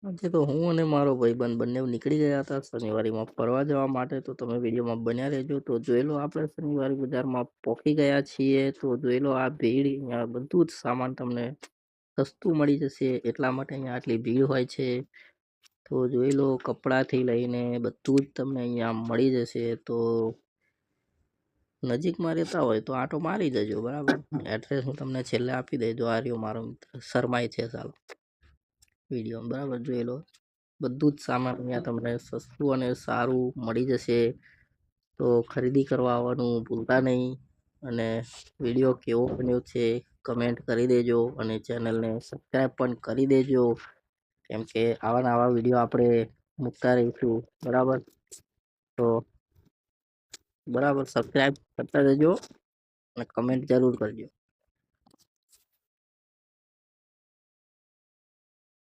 આજે તો હું અને મારો ભાઈબંધ બંને નીકળી ગયા હતા શનિવારીમાં ફરવા જવા માટે. તો તમે વિડીયોમાં બન્યા રહેજો. તો જોઈ લો, આપણે શનિવારી બજારમાં પહોંચી ગયા છીએ. તો જોઈ લો આ ભીડ, અહીંયા બધું જ સામાન તમને સસ્તું મળી જશે, એટલા માટે અહીંયા આટલી ભીડ હોય છે. તો જોઈ લો, કપડાથી લઈને બધું જ તમને અહીંયા મળી જશે. તો નજીકમાં રહેતા હોય તો આટો મારી જજો, બરાબર. એડ્રેસ હું તમને છેલ્લે આપી દેજો. આ રહ્યો મારો મિત્ર શર્માય છે સાલો વિડીયો, બરાબર. જોઈ લો, બધું જ સામાન અહીંયા તમને સસ્તું અને સારું મળી જશે. તો ખરીદી કરવા આવવાનું ભૂલતા નહીં. અને વિડીયો કેવો બન્યો છે કમેન્ટ કરી દેજો, અને ચેનલને સબસ્ક્રાઈબ પણ કરી દેજો, કેમ કે આવા નવા વિડીયો આપણે મૂકતા રહીશું, બરાબર. તો બરાબર, સબસ્ક્રાઈબ કરતા જજો અને કમેન્ટ જરૂર કરજો.